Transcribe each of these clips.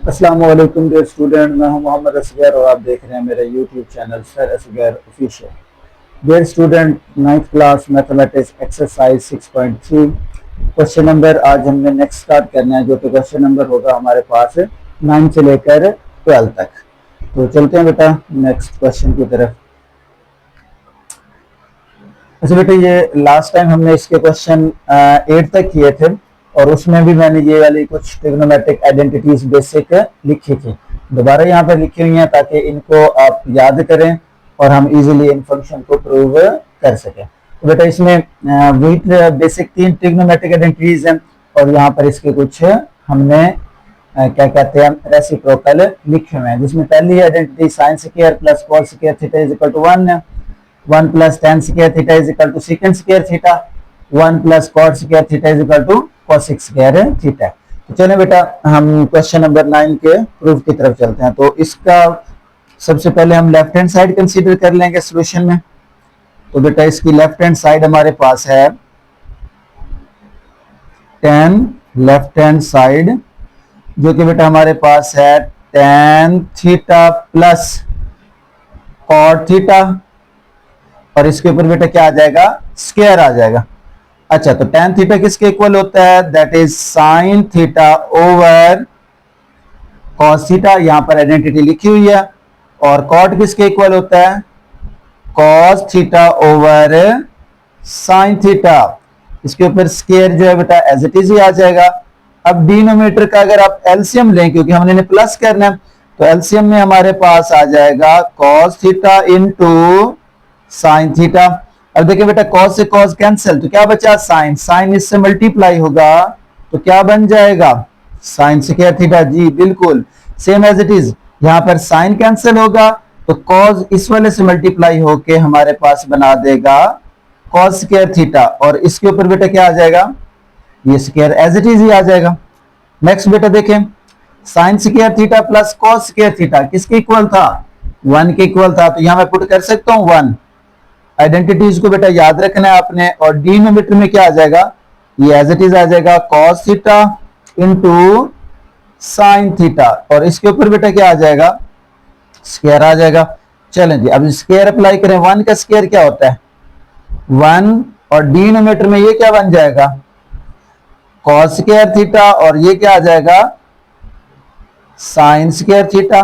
अस्सलाम वालेकुम dear student, मैं हूं मोहम्मद असगर और आप देख रहे हैं मेरा YouTube channel sir Asgar official. Dear student, 9th class mathematics exercise 6.3 question number आज हमने नेक्स्ट स्टार्ट करना है, जो कि क्वेश्चन नंबर होगा हमारे पास 9 से लेकर 12 तक। तो चलते हैं बेटा नेक्स्ट क्वेश्चन की तरफ। अच्छा बेटा, ये लास्ट टाइम हमने इसके क्वेश्चन 8 तक किए थे और उसमें भी मैंने ये वाली कुछ ट्रिग्नोमेट्रिक आइडेंटिटीज बेसिक लिखी थी। दोबारा यहाँ पर लिखी हुई हैं ताकि इनको आप याद करें और हम इजीली इन फंक्शन को प्रूव कर सकें। तो बेटा इसमें वही बेसिक 3 ट्रिग्नोमेट्रिक आइडेंटिटीज हैं और यहाँ पर इसके कुछ हमने क्या कहते हैं रेसिप्रोकल लिखे हुए हैं, जिसमें पहली identity sine square plus cos square theta is equal to 1 है। 1 plus tan square theta is equal to second square theta. 1 plus cot square theta is equal to cosec square theta. तो चलिए बेटा हम क्वेश्चन नंबर 9 के proof की तरफ चलते हैं। तो इसका सबसे पहले हम लेफ्ट हैंड साइड कंसीडर कर लेंगे सॉल्यूशन में। तो बेटा इसकी लेफ्ट हैंड साइड हमारे पास है tan लेफ्ट हैंड साइड, जो कि बेटा हमारे पास है tan theta plus cot theta और इसके ऊपर बेटा क्या आ जाएगा, स्क्वायर आ जाएगा। अच्छा, तो tan थीटा किसके इक्वल होता है, that is sin theta over cos theta, यहां पर आइडेंटिटी लिखी हुई है। और cot किसके इक्वल होता है, cos theta over sin theta, इसके ऊपर स्क्वायर जो है बेटा एज इट इज ही आ जाएगा। अब डिनोमिनेटर का अगर आप एलसीएम लें, क्योंकि हमने इन्हें प्लस करना है, तो एलसीएम में हमारे पास आ जाएगा cos theta into sine theta. अब देखिए बेटा cos से cos कैंसिल, तो क्या बचा साइन, साइन इससे मल्टीप्लाई होगा तो क्या बन जाएगा साइन स्क्वायर थीटा। जी बिल्कुल सेम एज इट इज, यहां पर साइन कैंसिल होगा तो cos इस वाले से मल्टीप्लाई होके हमारे पास बना देगा cos स्क्वायर थीटा और इसके ऊपर बेटा क्या आ जाएगा, ये स्क्वायर एज इट इज ही आ जाएगा। नेक्स्ट बेटा देखें, sine square theta plus cos square theta किसके इक्वल था, 1 के इक्वल था, तो यहां मैं पुट कर सकता हूं 1। आइडेंटिटीज को बेटा याद रखना है आपने। और डिनोमिनेटर में क्या आ जाएगा, ये एज इट इज आ जाएगा cos theta into sine theta और इसके ऊपर बेटा क्या आ जाएगा, स्क्वायर आ जाएगा। चलें जी, अब स्क्वायर अप्लाई करें। 1 का स्क्वायर क्या होता है 1 और डिनोमिनेटर में ये क्या बन जाएगा cos स्क्वायर थीटा और ये क्या आ जाएगा साइन स्क्वायर थीटा।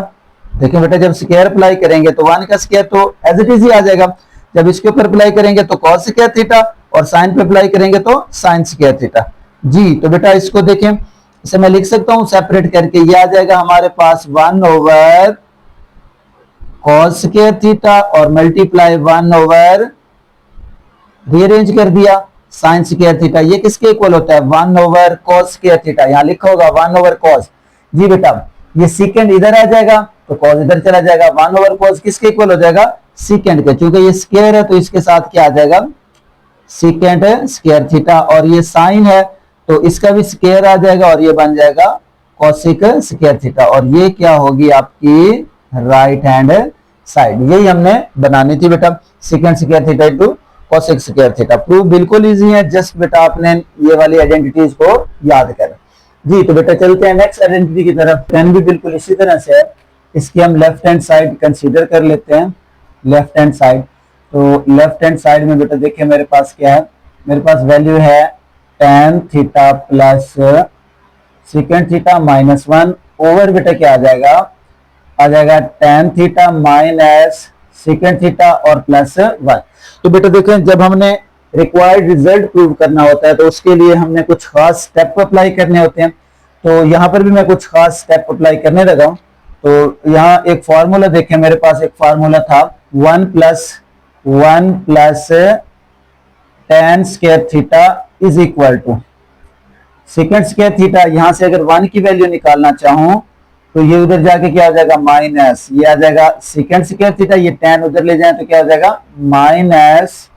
देखिए बेटा जब स्क्वायर अप्लाई करेंगे तो 1 का स्क्वायर तो एज इट इज ही आ जाएगा, जब इसके ऊपर अप्लाई करेंगे तो cos स्क्वायर थीटा और साइन पे अप्लाई करेंगे तो साइन स्क्वायर थीटा। जी तो बेटा इसको देखें, इसे मैं लिख सकता हूं सेपरेट करके, ये आ जाएगा हमारे पास 1 ओवर cos स्क्वायर थीटा और मल्टीप्लाई 1 ओवर, रीअरेंज कर दिया साइन स्क्वायर थीटा। ये किसके इक्वल होता है 1 ओवर cos स्क्वायर थीटा, यहां लिखा होगा 1 ओवर cos। जी बेटा ये सेकंड इधर आ जाएगा तो cos इधर चला जाएगा, 1 ओवर cos किसके इक्वल हो जाएगा सेकंड के, क्योंकि ये स्क्वायर है तो इसके साथ क्या आ जाएगा सेकंड स्क्वायर थीटा और ये साइन है तो इसका भी स्क्वायर आ जाएगा और ये बन जाएगा cosec स्क्वायर थीटा और ये क्या होगी आपकी राइट हैंड साइड। यही हमने बनानी थी बेटा, second square theta into cosec square theta. Proof बिल्कुल इजी है, जस्ट बेटा आपने ये वाली आइडेंटिटीज को याद करें। जी तो बेटा चलते हैं नेक्स्ट आइडेंटिटी की तरफ। पेन भी बिल्कुल इसी तरह से है, इसकी हम लेफ्ट हैंड साइड कंसीडर कर लेते हैं। लेफ्ट हैंड साइड, तो लेफ्ट हैंड साइड में बेटा देखिए मेरे पास क्या है, मेरे पास वैल्यू है tan theta plus second theta minus 1 over बेटा क्या आ जाएगा tan theta minus second theta और प्लस 1। तो बेटा देखें जब हमने रिक्वायर्ड रिजल्ट प्रूव करना होता है तो उसके लिए हमने कुछ खास स्टेप अप्लाई करने होते हैं। तो यहाँ पर भी मैं कुछ खास स्टेप अप्लाई करने लगा हूँ। तो यहाँ एक फार्मूला देखें, मेरे पास एक फार्मूला था 1 plus tan square theta is equal to second square theta. यहां से अगर 1 की वैल्यू निकालना चाहूं तो ये उधर जाके क्या आ जाएगा माइनस, ये आ जाएगा सेकंड स्क्वायर थीटा, ये tan उधर ले जाए तो क्या आ जाएगा माइनस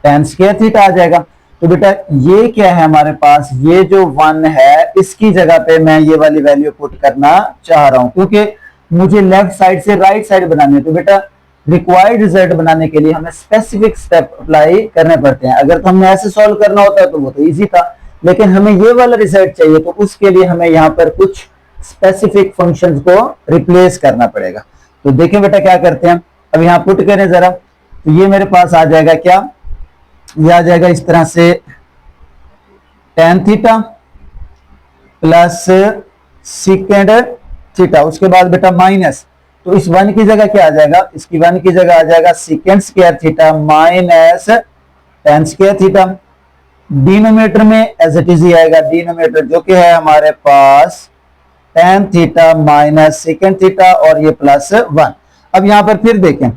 tan स्क्वायर थीटा आ जाएगा। तो बेटा ये क्या है हमारे पास, ये जो 1 है इसकी जगह पे मैं ये वाली वैल्यू पुट करना चाह रहा हूं, क्योंकि मुझे लेफ्ट साइड से राइट साइड बनानी है। तो बेटा रिक्वायर्ड रिजल्ट बनाने के लिए हमें स्पेसिफिक स्टेप अप्लाई करने पड़ते हैं। अगर तो हमने ऐसे सॉल्व करना होता है तो वो तो इजी था, लेकिन हमें ये वाला रिजल्ट चाहिए तो उसके लिए हमें यहाँ पर कुछ स्पेसिफिक फंक्शंस को रिप्लेस करना पड़ेगा। तो देखें बेटा क्या करते हैं, अब यहां पुट करें जरा, तो ये मेरे पास आ जाएगा क्या, ये आ जाएगा इस तरह से tan theta plus second theta, उसके बाद बेटा माइनस, तो इस वन की जगह क्या आ जाएगा, इसकी वन की जगह आ जाएगा second square theta minus tan square theta. Denominator में एज इट इज ही आएगा, डिनोमिनेटर जो कि है हमारे पास tan theta minus second theta और ये प्लस वन। अब यहां पर फिर देखें,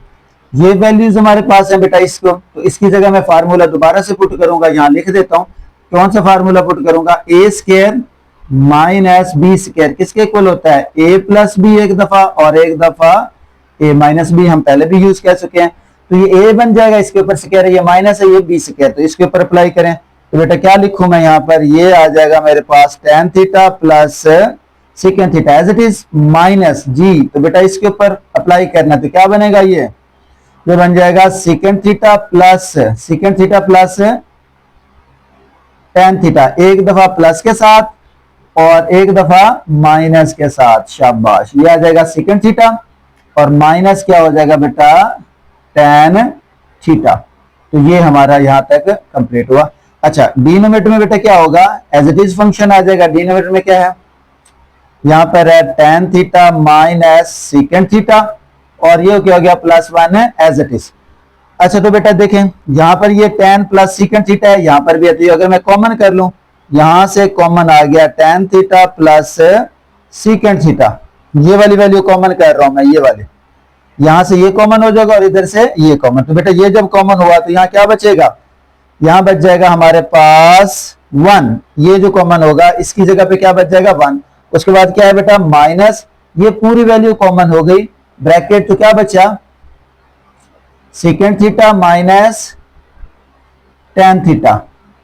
ये वैल्यूज हमारे पास है बेटा इसको, तो इसकी जगह मैं फार्मूला दोबारा से पुट करूंगा, यहां लिख देता हूं। कौन सा फार्मूला पुट करूंगा, ए स्क्वायर माइनस बी स्क्वायर किसके इक्वल होता है, ए प्लस बी एक दफा और एक दफा ए माइनस बी, हम पहले भी यूज कर चुके हैं। तो ये ए बन जाएगा, इसके ऊपर स्क्वायर है, ये माइनस है, ये बी स्क्वायर, तो इसके ऊपर अप्लाई करें। तो बेटा क्या लिखूं मैं यहाँ पर, ये आ जाएगा मेरे पास tan theta plus second theta as it is minus जी, तो बेटा इसके ऊपर अप्लाई करना, तो क्या बनेगा, ये बन जाएगा second theta plus tan theta, एक दफा प्लस के साथ और एक दफा माइनस के साथ, शाबाश, ये आ जाएगा सेकेंड थीटा और माइनस क्या हो जाएगा बेटा tan थीटा। तो ये हमारा यहां तक कंप्लीट हुआ। अच्छा, डिनोमिनेटर में बेटा क्या होगा, एज इट इज फंक्शन आ जाएगा। डिनोमिनेटर में क्या है, यहां पर है tan theta minus second theta और ये क्या हो गया प्लस वन है एज इट इज। अच्छा तो बेटा देखें, यहां पर ये tan प्लस सेकेंड थीटा है, यहां पर भी है, तो अगर मैं कॉमन कर लूं, यहां से कॉमन आ गया tan theta plus second theta, ये वाली वैल्यू कॉमन कर रहा हूं मैं, ये वाली, यहां से ये कॉमन हो जाएगा और इधर से ये कॉमन, तो बेटा ये जब कॉमन हुआ तो यहां क्या बचेगा, यहां बच जाएगा हमारे पास वन, ये जो कॉमन होगा इसकी जगह पे क्या बच जाएगा वन। उसके बाद क्या है बेटा माइनस, ये पूरी वैल्यू कॉमन हो गई, ब्रैकेट, तो क्या बचा second theta minus tan theta.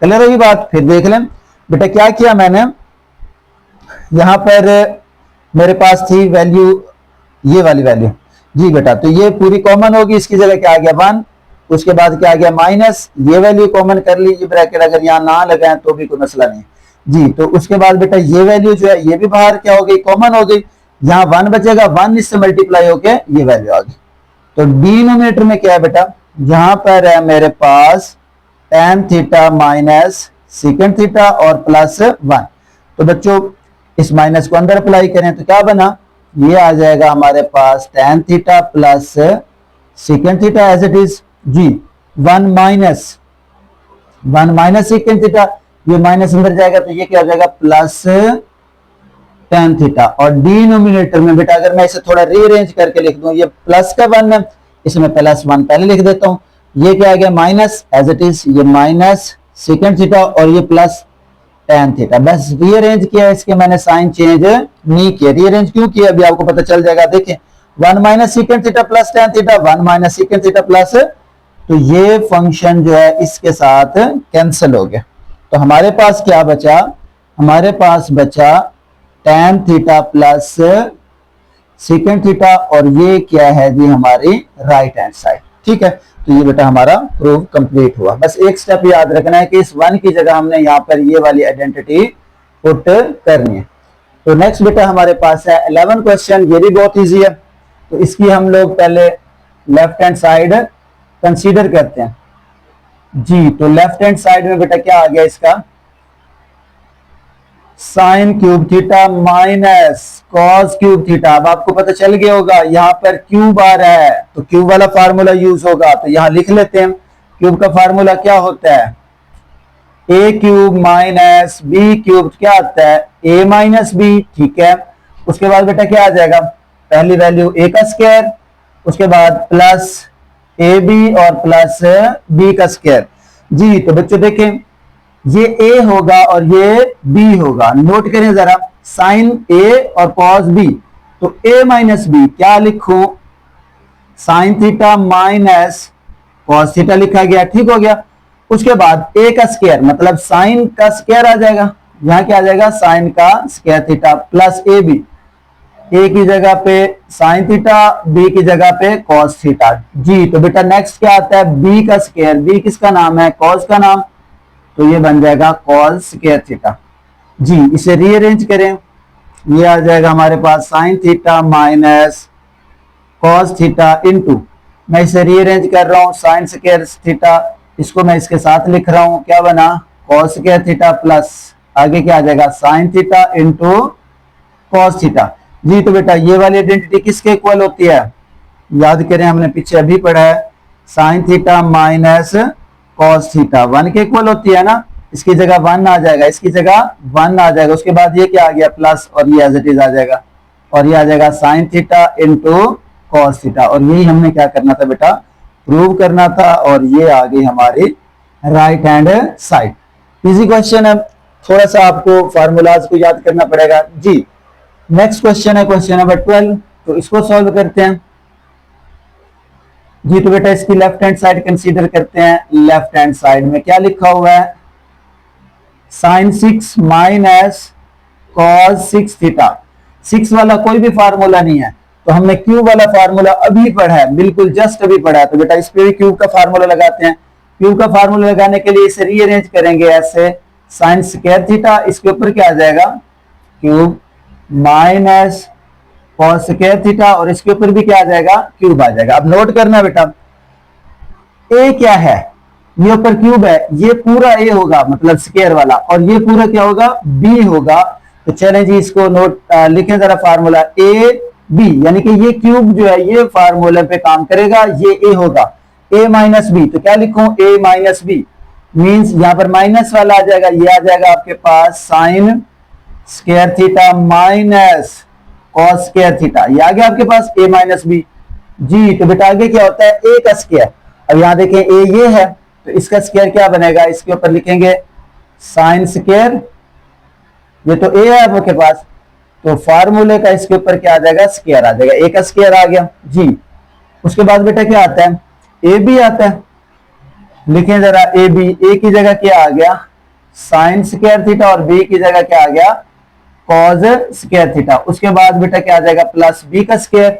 Clear होगी बात, फिर देख लें बेटा क्या किया मैंने, यहां पर मेरे पास थी वैल्यू ये वाली वैल्यू जी बेटा, तो ये पूरी कॉमन होगी, इसकी जगह क्या आ गया वन, उसके बाद क्या आ गया माइनस, ये वैल्यू कॉमन कर ली, ये ब्रैकेट अगर यहां ना लगाए तो भी कोई मसला नहीं जी। तो उसके बाद बेटा ये वैल्यू जो है ये भी बाहर क्या हो गई, कॉमन हो गई, यहां वन बचेगा, वन इससे मल्टीप्लाई होके ये वैल्यू आ गई। तो डिनोमिनेटर में क्या है बेटा, यहां पर है मेरे पास tan theta minus second theta और प्लस वन। तो बच्चों इस माइनस को अंदर अप्लाई करें तो क्या बना, ये आ जाएगा हमारे पास tan theta plus second theta as it is जी, वन माइनस सेकेंड थीटा, ये माइनस अंदर जाएगा तो ये क्या हो जाएगा प्लस tan थीटा। और डिनोमिनेटर में बेटा अगर मैं इसे थोड़ा रीअरेंज करके लिख दूं, ये प्लस का वन है, इसमें प्लस वन पहले लिख देता हूं, ये क्या आ गया माइनस एज इट इज, ये माइनस सेकेंड थीटा और ये प्लस tan थीटा, बस रीअरेंज किया, इसके मैंने साइन चेंज नहीं किया। रीअरेंज क्यों किया अभी आपको पता चल जाएगा, देखें one minus second theta plus tan theta, one minus second theta plus, तो ये फंक्शन जो है इसके साथ कैंसिल हो गया। तो हमारे पास क्या बचा, हमारे पास बचा tan theta plus second theta और ये क्या है जी हमारी राइट हैंड साइड, ठीक है। तो ये बेटा हमारा प्रूफ कंप्लीट हुआ। बस एक स्टेप याद रखना है कि इस वन की जगह हमने यहाँ पर ये वाली आइडेंटिटी पुट करनी है। तो नेक्स्ट बेटा हमारे पास है 11 क्वेश्चन, ये भी बहुत इजी है, तो इसकी हम लोग पहले लेफ्ट हैंड साइड कंसीडर करते हैं जी। तो लेफ्ट हैंड साइड में बेटा क्या आ गया इसका, sine cube theta minus cos cube theta. अब आपको पता चल गया होगा यहाँ पर क्यूब आ रहा है तो क्यूब वाला फार्मूला यूज होगा, तो यहां लिख लेते हैं। क्यूब का फार्मूला क्या होता है, ए क्यूब माइनस बी क्यूब, क्या आता है ए माइनस बी, ठीक है। उसके बाद बेटा क्या आ जाएगा, पहली वैल्यू ए का स्क्वायर, उसके बाद प्लस ए बी और प्लस बी का स्क्वायर जी। तो बच्चों देखें ये a होगा और ये b होगा, नोट करें जरा, साइन a और कॉस b, तो a माइनस बी क्या लिखूं, sign theta minus cos theta लिखा गया, ठीक हो गया। उसके बाद a का स्क्वायर मतलब साइन का स्क्वायर आ जाएगा, यहां क्या आ जाएगा साइन का square theta plus A B, a की जगह पे साइन थीटा, b की जगह पे कॉस थीटा जी। तो बेटा नेक्स्ट क्या आता है, b का स्क्वायर, b किसका नाम है, कॉस का नाम, तो ये बन जाएगा कॉस स्क्वायर थीटा जी। इसे रीअरेंज करें, ये आ जाएगा हमारे पास sine theta minus cos theta into, मैं इसे रीअरेंज कर रहा हूं, साइन स्क्वायर थीटा, इसको मैं इसके साथ लिख रहा हूं, क्या बना कॉस स्क्वायर थीटा प्लस आगे क्या आ जाएगा sine theta into cos theta. जी तो बेटा ये वाली आइडेंटिटी किसके इक्वल होती है, याद करें हमने पीछे अभी पढ़ा है, sign theta minus cos theta 1 के इक्वल होती है ना, इसकी जगह 1 आ जाएगा, इसकी जगह 1 आ जाएगा, उसके बाद ये क्या आ गया प्लस, और ये एज इट इज आ जाएगा, और ये आ जाएगा sine theta into cos theta, और यही हमने क्या करना था बेटा प्रूव करना था, और ये आ गई हमारी right hand side. Easy question है, थोड़ा सा आपको फार्मूलाज को याद करना पड़ेगा। जी नेक्स्ट क्वेश्चन है क्वेश्चन नंबर 12, तो इसको सॉल्व करते हैं। जी तो बेटा इसकी लेफ्ट हैंड साइड कंसीडर करते हैं, लेफ्ट हैंड साइड में क्या लिखा हुआ है, साइन 6 माइनस कॉस 6 थीटा। 6 वाला कोई भी फार्मूला नहीं है, तो हमने क्यूब वाला फार्मूला अभी पढ़ा है, बिल्कुल जस्ट अभी पढ़ा है, तो बेटा इस पे भी क्यूब का फार्मूला लगाते हैं। क्यूब का फार्मूला लगाने के लिए इसे रीअरेंज करेंगे ऐसे, साइन स्क्वायर थीटा, इसके ऊपर क्या आ जाएगा cube minus cos square theta, और इसके ऊपर भी क्या आ जाएगा क्यूब आ जाएगा। अब नोट करना बेटा, ए क्या है, ये ऊपर क्यूब है, ये पूरा ए होगा मतलब स्क्वायर वाला, और ये पूरा क्या होगा बी होगा। तो चलें जी इसको नोट लिखें जरा फार्मूला ए बी, यानी कि ये क्यूब जो है ये फार्मूले पे काम करेगा, ये ए होगा ए माइनस बी, तो क्या लिखूं ए माइनस बी, मीन्स यहां पर माइनस वाला आ जाएगा, ये आ जाएगा आपके पास sine square theta minus cos square theta, ये आ गया आपके पास ए माइनस बी। जी तो बेटा आगे क्या होता है ए का स्क्वायर, अब यहां देखें ए ये है, तो इसका स्क्वायर क्या बनेगा, इसके ऊपर लिखेंगे साइन स्क्वायर, ये तो ए है आपके पास, तो फार्मूले का इसके ऊपर क्या आ जाएगा स्क्वायर आ जाएगा, ए का स्क्वायर आ गया। जी उसके बाद बेटा क्या आता है ए बी आता है, लिखें जरा ए बी, ए की जगह क्या आ गया साइन स्क्वायर थीटा, और बी की जगह क्या आ गया कॉज स्क्वायर थीटा। उसके बाद बेटा क्या आ जाएगा प्लस बी का स्क्वायर,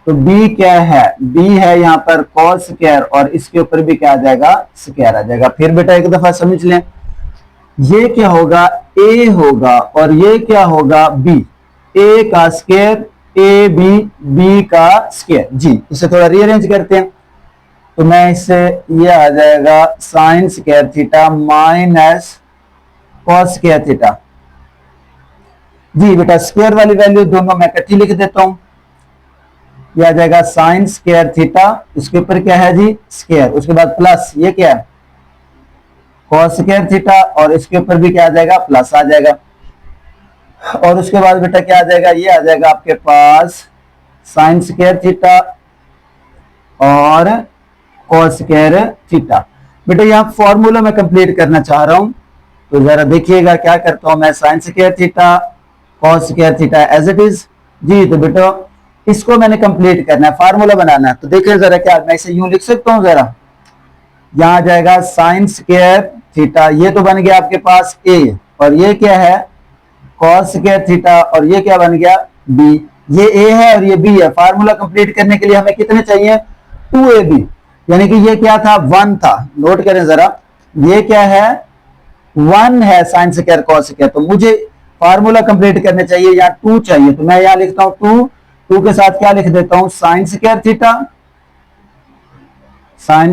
तो बी क्या है बी है यहाँ पर कॉस स्क्वायर, और इसके ऊपर भी क्या आ जाएगा स्क्वायर आ जाएगा। फिर बेटा एक दफा समझ लें, ये क्या होगा ए होगा, और ये क्या होगा बी, ए का स्क्वायर ए बी, बी का स्क्वायर। जी इसे थोड़ा रीअरेंज करते हैं, तो मैं इससे ये आ जाएगा sine square theta minus cos square theta. जी बेटा स्क्वायर वाली वैल्यू दोनों मैं इकट्ठी लिख देता हूं, यह आ जाएगा साइन स्क्वायर थीटा, इसके ऊपर क्या है जी स्क्वायर, उसके बाद प्लस ये क्या है कॉस स्क्वायर थीटा, और इसके ऊपर भी क्या आ जाएगा प्लस आ जाएगा, और उसके बाद बेटा क्या आ जाएगा ये आ जाएगा आपके पास साइन स्क्वायर थीटा और कॉस स्क्वायर थीटा। बेटा यहाँ फॉर्मूला मैं कंप्लीट करना चाह रहा हूं, तो जरा देखिएगा क्या करता हूं मैं, sine square theta cos square theta as it is. जी तो बेटा इसको मैंने कंप्लीट करना है, फार्मूला बनाना है, तो देखिए जरा क्या मैं इसे यूं लिख सकता हूं जरा, यहां आ जाएगा साइन स्क्वायर थीटा, ये तो बन गया आपके पास ए, और ये क्या है कॉस स्क्वायर थीटा, और ये क्या बन गया बी, ये ए है और ये बी है। फार्मूला कंप्लीट करने के लिए हमें कितने चाहिए 2ab, यानी कि ये क्या था 1 था, नोट करें जरा, ये क्या है 1 है साइन स्क्वायर कॉस स्क्वायर, तो मुझे फार्मूला कंप्लीट करने चाहिए यहाँ 2 चाहिए, तो मैं यहाँ लिखता हूं 2 के साथ क्या लिख देता हूं sign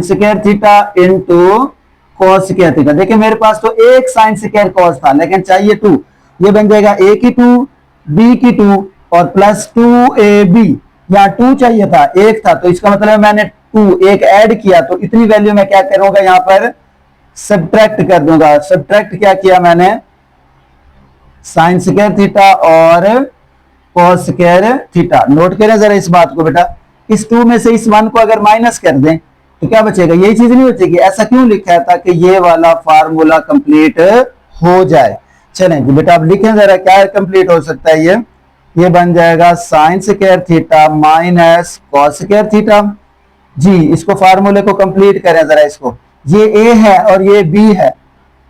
square theta into cos square theta. देखिए मेरे पास तो एक साइन स्क्वायर कॉस था, लेकिन चाहिए 2, ये बन जाएगा ए की 2 बी की 2 और प्लस 2ab, यहाँ 2 चाहिए था एक था, तो इसका मतलब मैंने 2 एक ऐड किया, तो इतनी वैल्यू मैं क्या करूंगा यहाँ पर सब्ट्रैक्ट कर दूंगा। सब्ट्रैक्ट क्या किया मैंने साइन स्क्वायर थीटा और कॉस स्क्वायर थीटा। नोट करें जरा इस बात को बेटा, इस 2 में से इस 1 को अगर माइनस कर दें तो क्या बचेगा, यही चीज नहीं बचेगी। ऐसा क्यों लिखा है ताकि ये वाला फार्मूला कंप्लीट हो जाए। चलें जी बेटा अब लिखें जरा क्या कंप्लीट हो सकता है, ये बन जाएगा sine square theta minus cos square theta. जी इसको फार्मूले को कंप्लीट करें जरा, इसको ये ए है और ये बी है,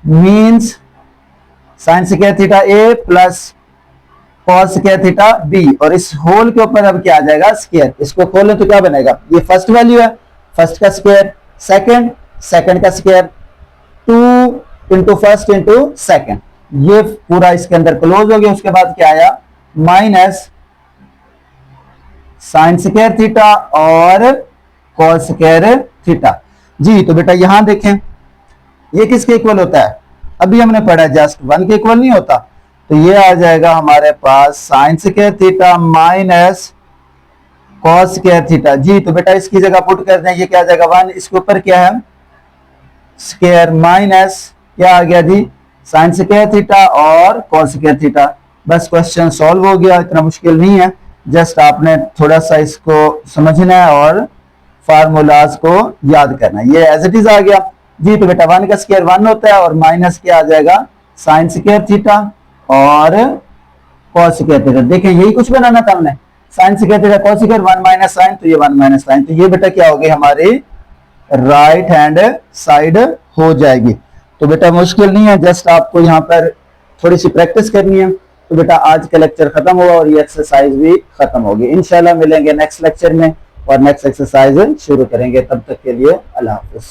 means sine square theta A plus cos square theta B, और इस होल के ऊपर अब क्या आ जाएगा स्क्वायर। इसको खोलें तो क्या बनेगा, ये फर्स्ट वैल्यू है, फर्स्ट का स्क्वायर, सेकंड का square, 2 into first into second, ये पूरा इसके अंदर क्लोज हो गया। उसके बाद क्या आया माइनस साइन स्क्वायर थीटा और कॉस स्क्वायर थीटा। जी तो बेटा यहां देखें ये किसके इक्वल होता है, अभी हमने पढ़ा जस्ट 1 के इक्वल नहीं होता, तो ये आ जाएगा हमारे पास sine square theta minus cos square theta. जी तो बेटा इसकी जगह पुट कर दें, ये क्या आ जाएगा 1, इसके ऊपर क्या है स्क्वायर माइनस क्या आ गया जी साइन स्क्वायर थीटा और कॉस स्क्वायर थीटा। बस क्वेश्चन सॉल्व हो गया, इतना मुश्किल नहीं है, जस्ट आपने थोड़ा सा इसको समझना है और फार्मूलाज को याद करना है। ये एज इट इज आ गया। जी तो बेटा 1 का स्क्वायर 1 होता है और माइनस क्या आ जाएगा साइन स्क्वायर थीटा और कॉस स्क्वायर थीटा। देखें यही कुछ बनाना था हमने, sine square theta cos square 1 minus sine, तो ये 1 माइनस साइन, तो ये बेटा क्या हो गई हमारी राइट हैंड साइड हो जाएगी। तो बेटा मुश्किल नहीं है, जस्ट आपको यहाँ पर थोड़ी सी प्रैक्टिस करनी है। तो बेटा आज का लेक्चर खत्म हुआ और ये एक्सरसाइज भी खत्म होगी। इंशाल्लाह मिलेंगे नेक्स्ट लेक्चर में और नेक्स्ट एक्सरसाइज शुरू करेंगे। तब तक के लिए अल्लाह हाफिज।